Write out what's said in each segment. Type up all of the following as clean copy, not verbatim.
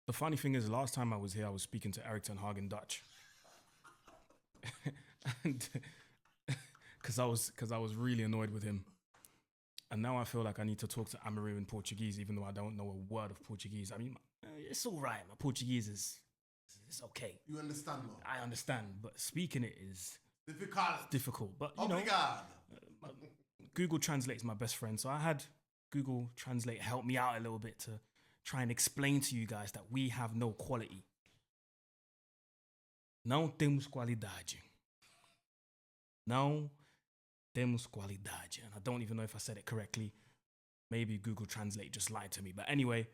The funny thing is, last time I was here, I was speaking to Eric ten Hag in Dutch, and because I was really annoyed with him, and now I feel like I need to talk to Amaru in Portuguese, even though I don't know a word of Portuguese. I mean, it's all right. My Portuguese is okay. You understand, man? I understand, but speaking it is difficult. But you know, Google Translate is my best friend, so I had Google Translate help me out a little bit to try and explain to you guys that we have no quality. Não temos qualidade. Não temos qualidade. And I don't even know if I said it correctly. Maybe Google Translate just lied to me. But anyway,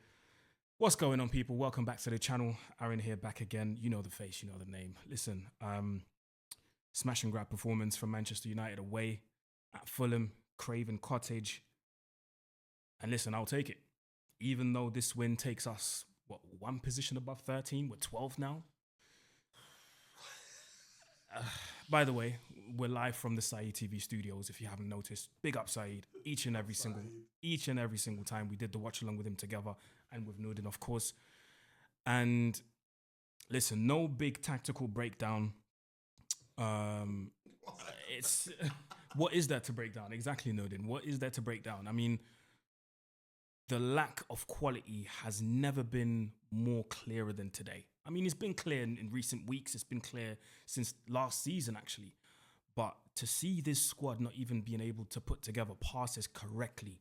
what's going on, people? Welcome back to the channel. Aaron here, back again. You know the face, you know the name. Listen, smash and grab performance from Manchester United away at Fulham, Craven Cottage. And listen, I'll take it. Even though this win takes us, one position above 13? We're 12 now. By the way, we're live from the Saeed TV studios, if you haven't noticed. Big up Saeed. Each and every single time we did the watch along with him together, and with Nordin, of course. And listen, no big tactical breakdown. It's what is there to break down? Exactly, Nordin. What is there to break down? I mean, the lack of quality has never been more clearer than today. I mean, it's been clear in recent weeks. It's been clear since last season, actually. But to see this squad not even being able to put together passes correctly.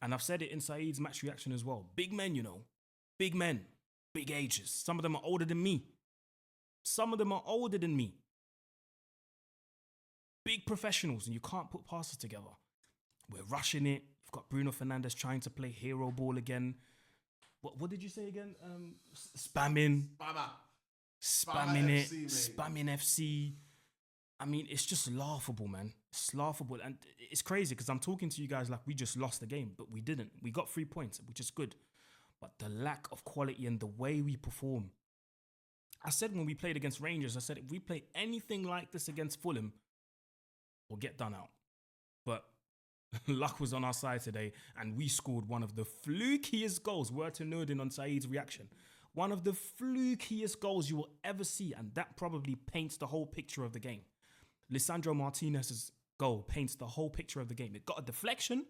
And I've said it in Saeed's match reaction as well. Big men, you know. Big men. Big ages. Some of them are older than me. Big professionals, and you can't put passes together. We're rushing it. You've got Bruno Fernandes trying to play hero ball again. What did you say again? Spamming FC. I mean, it's just laughable, man. It's laughable. And it's crazy because I'm talking to you guys like we just lost the game, but we didn't. We got 3 points, which is good. But the lack of quality and the way we perform. I said when we played against Rangers, I said if we play anything like this against Fulham, we'll get done out. But luck was on our side today, and we scored one of the flukiest goals. Word to Nordin on Saeed's reaction. One of the flukiest goals you will ever see, and that probably paints the whole picture of the game. Lisandro Martinez's goal paints the whole picture of the game. It got a deflection,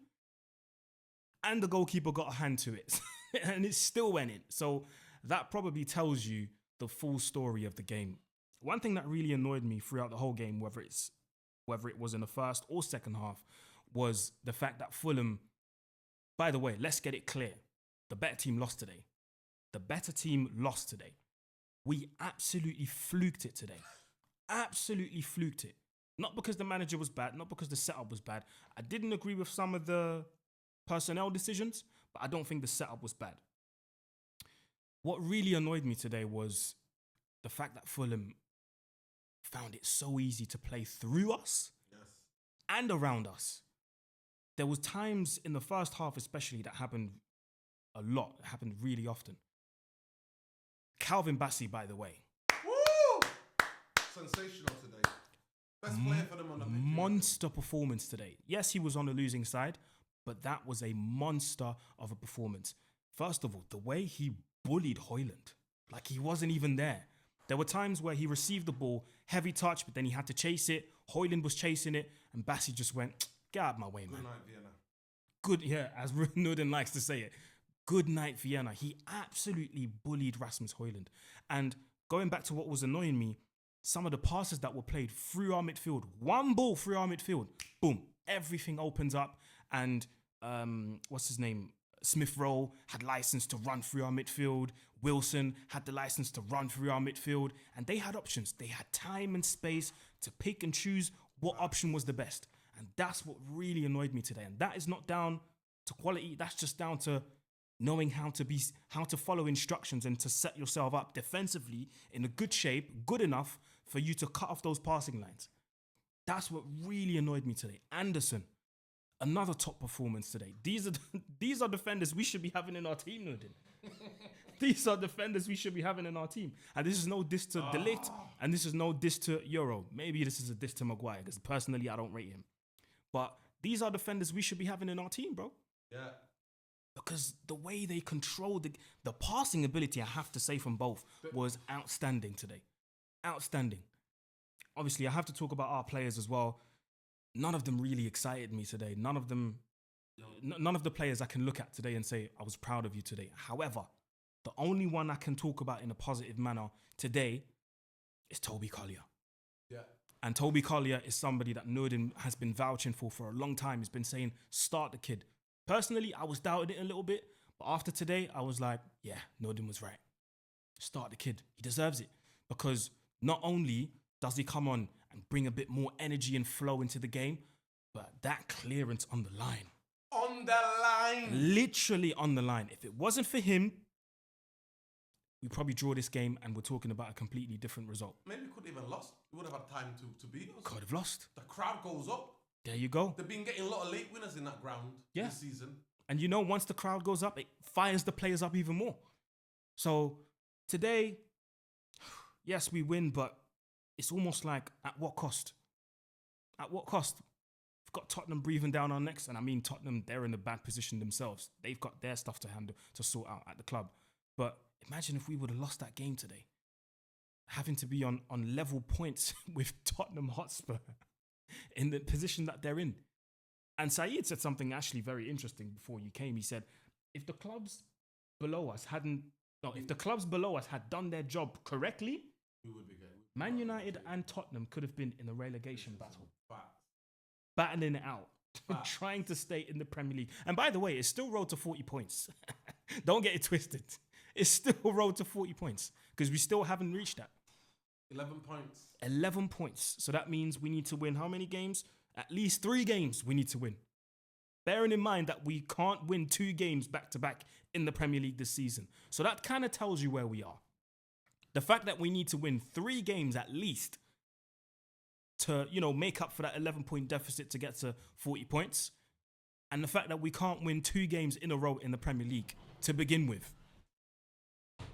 and the goalkeeper got a hand to it, and it still went in. So that probably tells you the full story of the game. One thing that really annoyed me throughout the whole game, whether it was in the first or second half, was the fact that Fulham, by the way, let's get it clear. The better team lost today. We absolutely fluked it today. Absolutely fluked it. Not because the manager was bad, not because the setup was bad. I didn't agree with some of the personnel decisions, but I don't think the setup was bad. What really annoyed me today was the fact that Fulham found it so easy to play through us and around us. There was times in the first half especially that happened a lot. It happened really often. Calvin Bassey, by the way. Woo! Sensational today. Best player for them on the pitch. Monster performance today. Yes, he was on the losing side, but that was a monster of a performance. First of all, the way he bullied Hojlund, like he wasn't even there. There were times where he received the ball, heavy touch, but then he had to chase it. Hojlund was chasing it, and Bassey just went, get out of my way, man. Good night, Vienna. Good, yeah, as Norden likes to say it. Good night, Vienna. He absolutely bullied Rasmus Hojlund. And going back to what was annoying me, some of the passes that were played through our midfield, one ball through our midfield, boom, everything opens up. And what's his name? Smith Rowe had license to run through our midfield. Wilson had the license to run through our midfield. And they had options. They had time and space to pick and choose what option was the best. And that's what really annoyed me today. And that is not down to quality. That's just down to knowing how to follow instructions and to set yourself up defensively in a good shape, good enough for you to cut off those passing lines. That's what really annoyed me today. Anderson, Another top performance today. These are defenders we should be having in our team, Nordin. These are defenders we should be having in our team. And this is no diss to Delict, and this is no diss to Euro. Maybe this is a diss to Maguire, because personally I don't rate him. But these are defenders we should be having in our team, bro. Yeah. Because the way they control the passing ability, I have to say, from both was outstanding today. Outstanding. Obviously, I have to talk about our players as well. None of them really excited me today. None of the players I can look at today and say, I was proud of you today. However, the only one I can talk about in a positive manner today is Toby Collyer. Yeah. And Toby Collyer is somebody that Nordin has been vouching for a long time. He's been saying, start the kid. Personally, I was doubting it a little bit. But after today, I was like, yeah, Nordin was right. Start the kid. He deserves it. Because not only does he come on and bring a bit more energy and flow into the game, but that clearance on the line. On the line. Literally on the line. If it wasn't for him, we probably draw this game and we're talking about a completely different result. Maybe we could even lost. We would have had time to beat us. Could have lost. The crowd goes up. There you go. They've been getting a lot of late winners in that ground this season. And you know, once the crowd goes up, it fires the players up even more. So today, yes, we win, but it's almost like, at what cost? At what cost? We've got Tottenham breathing down our necks, and I mean Tottenham, they're in a bad position themselves. They've got their stuff to handle, to sort out at the club. But imagine if we would have lost that game today, having to be on level points with Tottenham Hotspur in the position that they're in. And Saeed said something actually very interesting before you came. He said, if the clubs below us had done their job correctly, We would be good. Man United and Tottenham could have been in a relegation battle, Facts. battling it out, Facts. trying to stay in the Premier League. And by the way, it's still road to 40 points. Don't get it twisted. It's still road to 40 points because we still haven't reached that. 11 points. 11 points. So that means we need to win how many games? At least 3 games we need to win. Bearing in mind that we can't win 2 games back to back in the Premier League this season. So that kind of tells you where we are. The fact that we need to win 3 games at least to, make up for that 11-point deficit to get to 40 points. And the fact that we can't win 2 games in a row in the Premier League to begin with.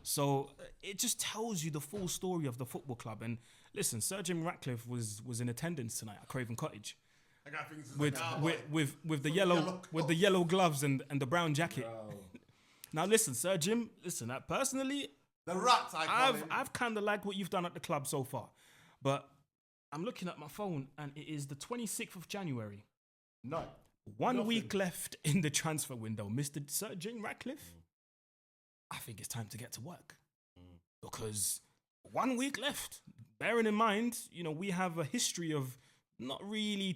So it just tells you the full story of the football club. And listen, Sir Jim Ratcliffe was in attendance tonight at Craven Cottage I got things to with say. the yellow gloves and the brown jacket. Now listen, Sir Jim, personally, The rats, I've kind of liked what you've done at the club so far. But I'm looking at my phone and it is the 26th of January. No. One week left in the transfer window. Mr. Sir Jim Ratcliffe, I think it's time to get to work. Because 1 week left. Bearing in mind, we have a history of not really,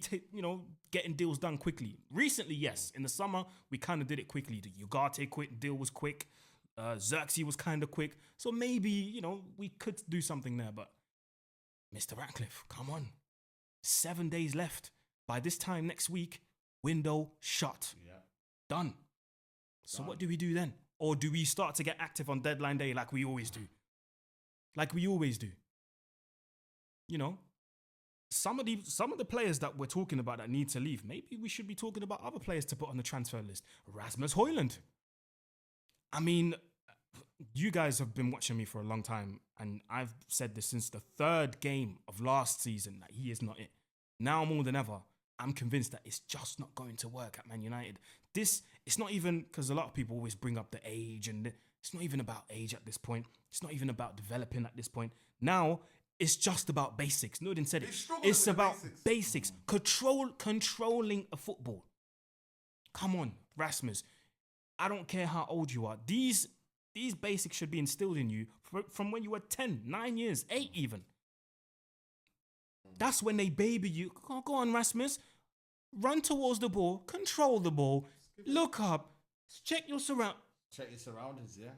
getting deals done quickly. Recently, yes. In the summer, we kind of did it quickly. The Ugarte deal was quick. Xerxes was kind of quick. So maybe, we could do something there. But Mr. Ratcliffe, come on. 7 days left. By this time next week, window shut. Yeah. Done. So what do we do then? Or do we start to get active on deadline day like we always do? Some of the players that we're talking about that need to leave, maybe we should be talking about other players to put on the transfer list. Rasmus Hojlund. I mean, you guys have been watching me for a long time, and I've said this since the 3rd game of last season that he is not it. Now more than ever, I'm convinced that it's just not going to work at Man United. It's not even, because a lot of people always bring up the age, and it's not even about age at this point. It's not even about developing at this point. Now, it's just about basics. Nordin said it. It's about basics. Controlling a football. Come on, Rasmus. I don't care how old you are. These basics should be instilled in you from when you were 10, 9 years, 8 even. That's when they baby you. Go on, Rasmus. Run towards the ball. Control the ball. Look up. Check your surroundings. Check your surroundings, yeah.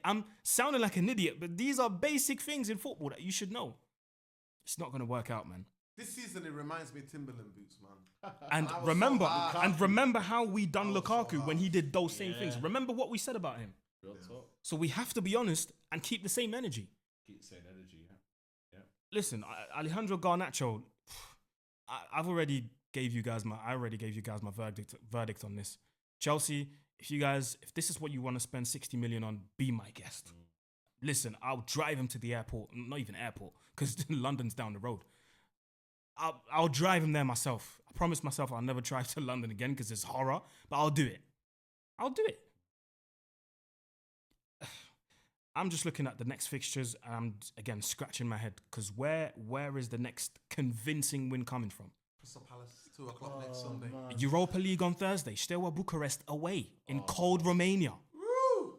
I'm sounding like an idiot, but these are basic things in football that you should know. It's not going to work out, man. This season, it reminds me of Timberland boots, man. And remember how we done Lukaku when he did those same things. Remember what we said about him. Real talk. So we have to be honest and keep the same energy. Keep the same energy, yeah. Listen, Alejandro Garnacho, I've already I already gave you guys my verdict on this. Chelsea, if this is what you want to spend 60 million on, be my guest. Listen, I'll drive him to the airport, not even airport, because London's down the road. I'll drive him there myself. I promise myself I'll never drive to London again because it's horror, but I'll do it. I'm just looking at the next fixtures and I'm, again, scratching my head because where is the next convincing win coming from? Crystal Palace, 2 o'clock next Sunday. Man. Europa League on Thursday, Steaua Bucharest away in cold Romania. Woo!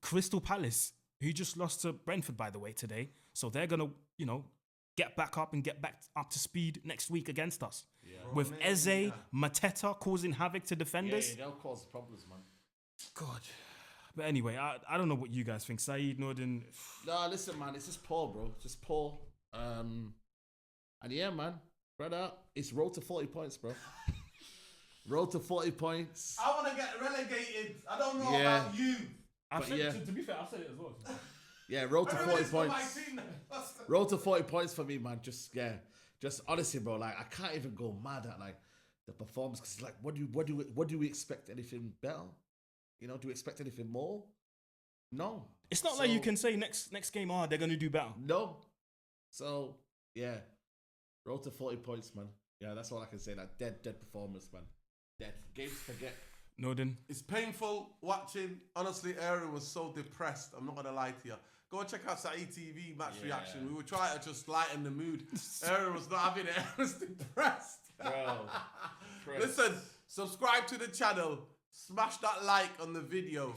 Crystal Palace, who just lost to Brentford, by the way, today. So they're going to, get back up and get back up to speed next week against us. Yeah. With Eze, Romania. Mateta causing havoc to defenders. Yeah, they'll cause problems, man. God. But anyway, I don't know what you guys think. Saeed, Nordin. No, listen, man, it's just poor, bro. Just poor. And yeah, man, brother, it's road to 40 points, bro. Road to 40 points. I want to get relegated. I don't know Yeah. about you. To be fair, I've said it as well. Yeah, road to 40 Everybody's got my points. team. Road to 40 points for me, man. Just honestly, bro. Like, I can't even go mad at like the performance because like, what do we expect? Anything better? Do we expect anything more? No. It's not like you can say next game, they're going to do better. No. So yeah, road to 40 points, man. Yeah, that's all I can say. Like dead performance, man. Dead games to forget. Nordin. It's painful watching. Honestly, Aaron was so depressed. I'm not going to lie to you. Go and check out Saeed TV match reaction. We were trying to just lighten the mood. Aaron was not having it. Aaron was depressed. Bro. Listen, subscribe to the channel. Smash that like on the video.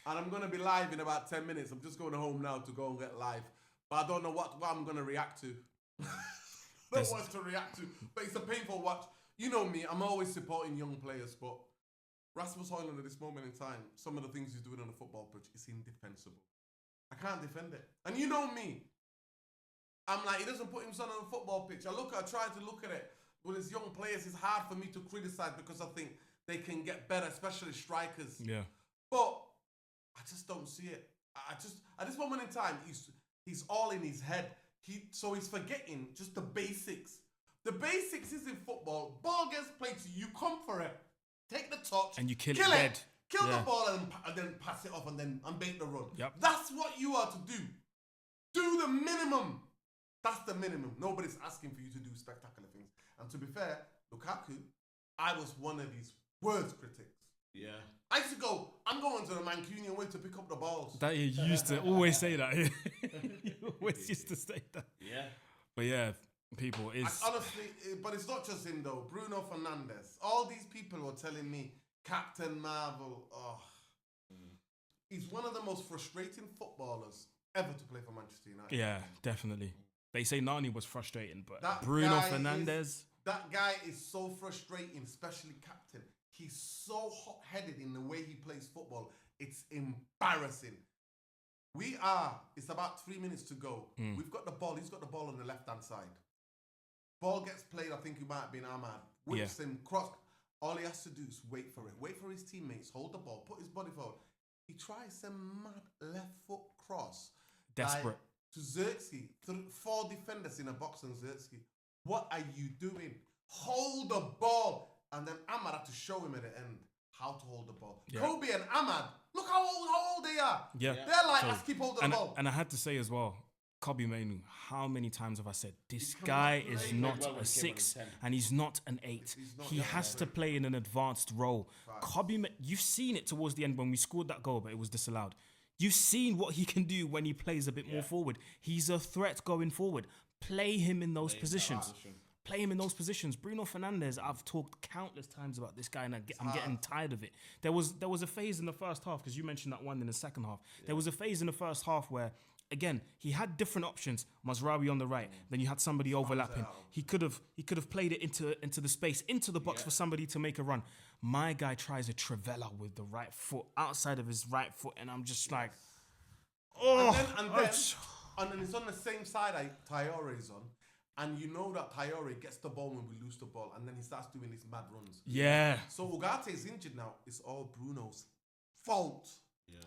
And I'm going to be live in about 10 minutes. I'm just going home now to go and get live. But I don't know what I'm going to react to. Not what to react to. But it's a painful watch. You know me, I'm always supporting young players, but Rasmus Hojlund at this moment in time, some of the things he's doing on the football pitch is indefensible. I can't defend it. And you know me. I'm like, he doesn't put himself on the football pitch. I try to look at it. With his young players, it's hard for me to criticize because I think they can get better, especially strikers. Yeah. But I just don't see it. At this moment in time, he's all in his head. So he's forgetting just the basics. The basics is in football. Ball gets played to you, come for it, take the touch, And you kill it it, dead. kill Yeah. the ball and then pass it off and bait the run. Yep. That's what you are to do. Do the minimum. That's the minimum. Nobody's asking for you to do spectacular things. And to be fair, Lukaku, I was one of his worst critics. Yeah. I used to go, I'm going to the Mancunian way to pick up the balls. That you used to always say that. You always used to say that. Yeah. But yeah, people is Honestly, but it's not just him though. Bruno Fernandes. All these people were telling me, Captain Marvel, he's one of the most frustrating footballers ever to play for Manchester United. yeah, definitely. They say Nani was frustrating, but That Bruno guy Fernandes. That guy is so frustrating, especially captain. He's so hot-headed in the way he plays football. It's embarrassing. It's about 3 minutes to go. We've got the ball. He's got the ball on the left-hand side. Ball gets played, I think it might have been Ahmad. Whips him, cross. All he has to do is wait for it. Wait for his teammates, hold the ball, put his body forward. He tries a mad left foot cross. Desperate. To Xerxes. 4 defenders in a box on Xerxes. What are you doing? Hold the ball. And then Ahmad had to show him at the end how to hold the ball. Yeah. Kobe and Ahmad, look how old they are. Yeah. They're like, So- let's keep holding the ball. And I had to say as well, Kobe Mainu, how many times have I said, this come guy back to is play. not Well, when a he came on 6 the 10. and he's not an 8. He has to play in an advanced role. You've seen it towards the end when we scored that goal, but it was disallowed. You've seen what he can do when he plays a bit more forward. He's a threat going forward. Play him in those positions. Play him in those positions. Bruno Fernandes, I've talked countless times about this guy and I'm getting tired of it. There was a phase in the first half, because you mentioned that one in the second half. There was a phase in the first half where, again, he had different options. Mazraoui on the right, then you had somebody overlapping. He could have played it into the space, into the box for somebody to make a run. My guy tries a Trivela with the right foot, outside of his right foot, and I'm just like, oh. And then it's on the same side Traore is on. And you know that Traore gets the ball when we lose the ball, and then he starts doing these mad runs. Yeah. So Ugarte is injured now. It's all Bruno's fault. Yeah.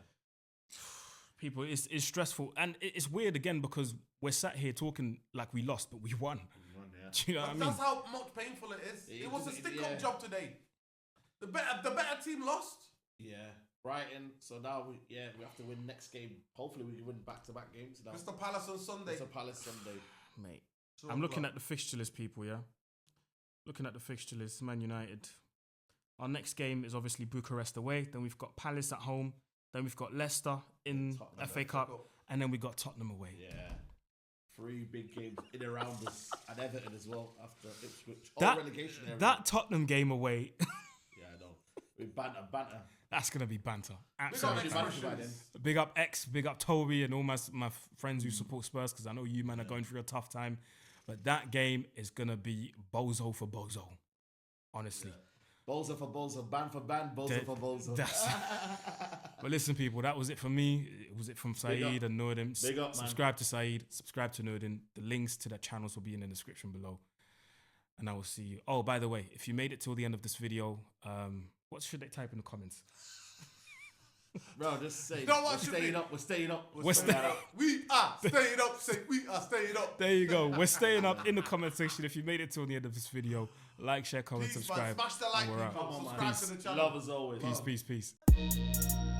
People, it's stressful. And it's weird again because we're sat here talking like we lost, but we won. Do you know what I But mean? that's how much painful it is. It was a stick-up job today. The better team lost. Yeah. Brighton. So now we have to win next game. Hopefully we can win back-to-back games now. Crystal Palace on Sunday. Crystal Palace Sunday. Mate, I'm looking at the fixture list, people, yeah? Looking at the fixture list, Man United. Our next game is obviously Bucharest away. Then we've got Palace at home. Then we've got Leicester in Tottenham. FA Cup. And then we got Tottenham away. Yeah. 3 big games in and around us. And Everton as well after Ipswich. That- Relegation area. That Tottenham game away, Yeah, I know. We banter. that's going to be banter. Big up Absolutely. expressions. Big up X, big up Toby and all my friends who support Spurs, because I know you, man, are going through a tough time. But that game is going to be bozo for bozo. Honestly. Bozo for bozo. Ban for ban. Bozo for bozo. But listen, people, that was it for me. It was it from Saeed and Nordin. Big up, man. Subscribe to Saeed. Subscribe to Nordin. The links to their channels will be in the description below. And I will see you. Oh, by the way, if you made it till the end of this video, what should they type in the comments? Bro, just say, know what we're should staying be? up. We're staying up. We're staying up. We are staying up. Say we are staying up. There you go. We're staying up in the comment section. If you made it till the end of this video, like, share, comment, Please, man, subscribe. smash the like, And we're out. people. Come on, man. Subscribe to the channel. Love as always. Peace, peace, peace.